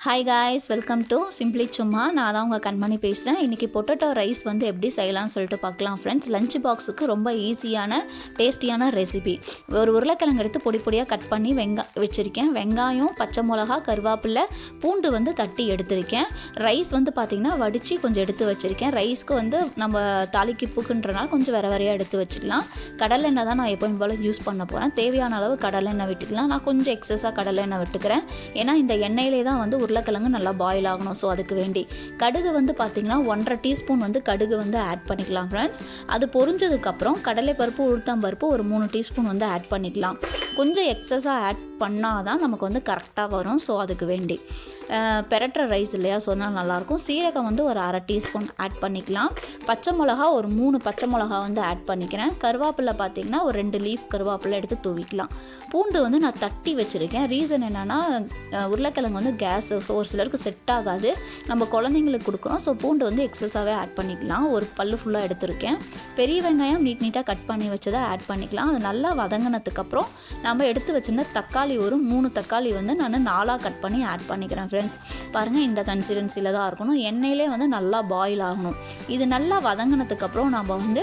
Hi guys, welcome to simply சும்மா. நான் தான் உங்கள் கண்மணி பேசுகிறேன். இன்றைக்கி பொட்டேட்டோ ரைஸ் வந்து எப்படி செய்யலாம்னு சொல்லிட்டு பார்க்கலாம் ஃப்ரெண்ட்ஸ். லஞ்ச் பாக்ஸுக்கு ரொம்ப ஈஸியான டேஸ்டியான ரெசிபி. ஒரு உருளைக்கிழங்கு எடுத்து பொடி பொடியாக கட் பண்ணி வச்சுருக்கேன். வெங்காயம், பச்சை மிளகா, கருவேப்பிலை, பூண்டு வந்து தட்டி எடுத்திருக்கேன். ரைஸ் வந்து பார்த்திங்கன்னா வடித்து கொஞ்சம் எடுத்து வச்சுருக்கேன். ரைஸ்க்கு வந்து நம்ம தாளிக்குப்புக்குன்றனால கொஞ்சம் வேறையாக எடுத்து வச்சுக்கலாம். கடலெண்ணெய் தான் நான் எப்போயும் போல் யூஸ் பண்ண போகிறேன். தேவையான அளவு கடலெண்ணெய் விட்டுக்கலாம். நான் கொஞ்சம் எக்ஸஸாக கடலெண்ணெய் விட்டுக்கிறேன். ஏன்னா இந்த எண்ணெயிலே தான் வந்து உருளைக்கிழங்கு நல்லா பாயில் ஆகணும். ஸோ அதுக்கு வேண்டி கடுகு வந்து பார்த்திங்கன்னா 1.5 டீஸ்பூன் வந்து கடுகு வந்து ஆட் பண்ணிக்கலாம் ஃப்ரெண்ட்ஸ். அது பொரிஞ்சதுக்கப்புறம் கடலைப்பருப்பு, உளுத்தம்பருப்பு ஒரு 3 டீஸ்பூன் வந்து ஆட் பண்ணிக்கலாம். கொஞ்சம் எக்ஸஸாக ஆட் பண்ணால் தான் நமக்கு வந்து கரெக்டாக வரும். ஸோ அதுக்கு வேண்டி பெரட்டுற ரைஸ் இல்லையா, ஸோ அதனால் நல்லாயிருக்கும். சீரகம் வந்து ஒரு 1/2 டீஸ்பூன் ஆட் பண்ணிக்கலாம். பச்சை மிளகா ஒரு 3 பச்சை மிளகா வந்து ஆட் பண்ணிக்கிறேன். கருவேப்பிலை பார்த்திங்கன்னா ஒரு 2 லீஃப் கருவேப்பிலை எடுத்து தூவிக்கலாம். பூண்டு வந்து நான் தட்டி வச்சுருக்கேன். ரீசன் என்னென்னா உருளைக்கிழங்கு வந்து கேஸ் ஒரு சிலருக்கு செட் ஆகாது, நம்ம குழந்தைங்களுக்கு கொடுக்குறோம். ஸோ பூண்டு வந்து எக்ஸஸாகவே ஆட் பண்ணிக்கலாம். ஒரு பல்லு ஃபுல்லாக எடுத்திருக்கேன். பெரிய வெங்காயம் நீட்டாக கட் பண்ணி வச்சதை ஆட் பண்ணிக்கலாம். அது நல்லா வதங்கினதுக்கப்புறம் நம்ம எடுத்து வச்சுருந்த தக்காளி ஒரு 3 தக்காளி வந்து நான் 4ஆக கட் பண்ணி ஆட் பண்ணிக்கிறேன் ஃப்ரெண்ட்ஸ். பாருங்கள், இந்த கன்சிஸ்டன்சியில் தான் இருக்கணும். எண்ணெயிலே வந்து நல்லா பாயில் ஆகணும். இது நல்லா வதங்கினதுக்கப்புறம் நம்ம வந்து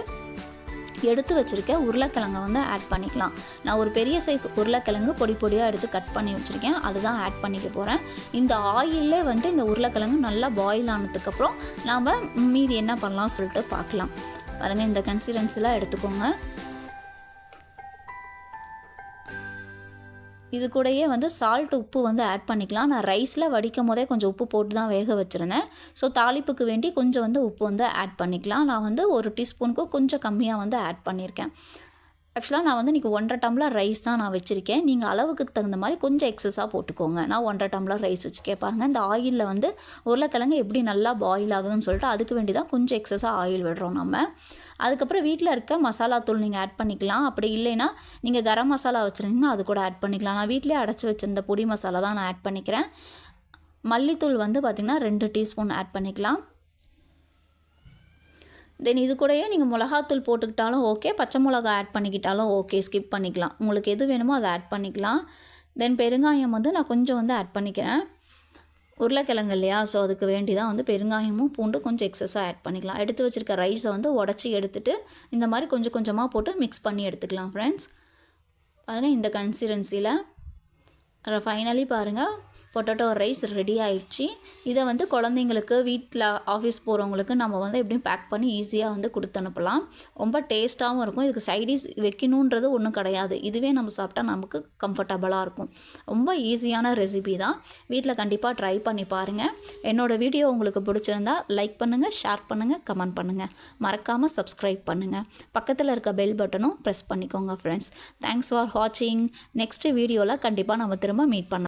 எடுத்து வச்சுருக்க உருளைக்கிழங்கை வந்து ஆட் பண்ணிக்கலாம். நான் ஒரு பெரிய சைஸ் உருளைக்கிழங்கு பொடி பொடியாக எடுத்து கட் பண்ணி வச்சுருக்கேன். அதுதான் ஆட் பண்ணிக்க போகிறேன். இந்த ஆயிலே வந்து இந்த உருளைக்கிழங்கு நல்லா பாயில் ஆனதுக்கப்புறம் நாம் மீதி என்ன பண்ணலாம் சொல்லிட்டு பார்க்கலாம். பாருங்கள், இந்த கன்சிஸ்டன்சிலாம் எடுத்துக்கோங்க. இது கூடயே வந்து சால்ட், உப்பு வந்து ஆட் பண்ணிக்கலாம். நான் ரைஸில் வடிக்கும் போதே கொஞ்சம் உப்பு போட்டு தான் வேக வச்சுருந்தேன். ஸோ தாளிப்புக்கு வேண்டி கொஞ்சம் வந்து உப்பு வந்து ஆட் பண்ணிக்கலாம். நான் வந்து 1 டீஸ்பூனுக்கு கொஞ்சம் கம்மியாக வந்து ஆட் பண்ணியிருக்கேன். ஆக்சுவலாக நான் வந்து இன்றைக்கி 1.5 டம்ளர் ரைஸ் தான் நான் வச்சுருக்கேன். நீங்கள் அளவுக்கு தகுந்த மாதிரி கொஞ்சம் எக்ஸஸாக போட்டுக்கோங்க. நான் 1.5 டம்ளர் ரைஸ் வச்சுக்கேன். பாருங்கள், இந்த ஆயிலில் வந்து உருளைக்கிழங்கு எப்படி நல்லா பாயில் ஆகுதுன்னு சொல்லிட்டு அதுக்கு வேண்டி தான் கொஞ்சம் எக்ஸஸாக ஆயில் விடுறோம் நம்ம. அதுக்கப்புறம் வீட்டில் இருக்க மசாலா தூள் நீங்கள் ஆட் பண்ணிக்கலாம். அப்படி இல்லைன்னா நீங்கள் கரம் மசாலா வச்சுருந்தீங்கன்னா அது கூட ஆட் பண்ணிக்கலாம். நான் வீட்டிலே அடைச்சி வச்சுருந்த பொடி மசாலா தான் நான் ஆட் பண்ணிக்கிறேன். மல்லித்தூள் வந்து பார்த்திங்கன்னா 2 டீஸ்பூன் ஆட் பண்ணிக்கலாம். தென் இது கூடயே நீங்கள் மிளகாத்தூள் போட்டுக்கிட்டாலும் ஓகே, பச்சை மிளகா ஆட் பண்ணிக்கிட்டாலும் ஓகே, ஸ்கிப் பண்ணிக்கலாம். உங்களுக்கு எது வேணுமோ அதை ஆட் பண்ணிக்கலாம். தென் பெருங்காயம் வந்து நான் கொஞ்சம் வந்து ஆட் பண்ணிக்கிறேன். உருளைக்கிழங்கு இல்லையா, ஸோ அதுக்கு வேண்டி தான் வந்து பெருங்காயமும் பூண்டு கொஞ்சம் எக்ஸஸாக ஆட் பண்ணிக்கலாம். எடுத்து வச்சுருக்க ரைஸை வந்து உடச்சி எடுத்துகிட்டு இந்த மாதிரி கொஞ்சம் கொஞ்சமாக போட்டு மிக்ஸ் பண்ணி எடுத்துக்கலாம் ஃப்ரெண்ட்ஸ். பாருங்கள், இந்த கன்சிஸ்டன்சியில் ஃபைனலி பாருங்கள் பொட்டேட்டோ ரைஸ் ரெடி ஆயிடுச்சு. இதை வந்து குழந்தைங்களுக்கு, வீட்டில் ஆஃபீஸ் போகிறவங்களுக்கு நம்ம வந்து எப்படியும் பேக் பண்ணி ஈஸியாக வந்து கொடுத்து அனுப்பலாம். ரொம்ப டேஸ்ட்டாகவும் இருக்கும். இதுக்கு சைடிஷ் வைக்கணுன்றது ஒன்றும் கிடையாது. இதுவே நம்ம சாப்பிட்டா நமக்கு கம்ஃபர்டபுளாக இருக்கும். ரொம்ப ஈஸியான ரெசிபி தான். வீட்டில் கண்டிப்பாக ட்ரை பண்ணி பாருங்கள். என்னோடய வீடியோ உங்களுக்கு பிடிச்சிருந்தா லைக் பண்ணுங்கள், ஷேர் பண்ணுங்கள், கமெண்ட் பண்ணுங்கள். மறக்காமல் சப்ஸ்கிரைப் பண்ணுங்கள். பக்கத்தில் இருக்க பெல் பட்டனும் ப்ரெஸ் பண்ணிக்கோங்க ஃப்ரெண்ட்ஸ். தேங்க்ஸ் ஃபார் வாட்சிங். நெக்ஸ்ட் வீடியோவில் கண்டிப்பாக நம்ம திரும்ப மீட் பண்ணலாம்.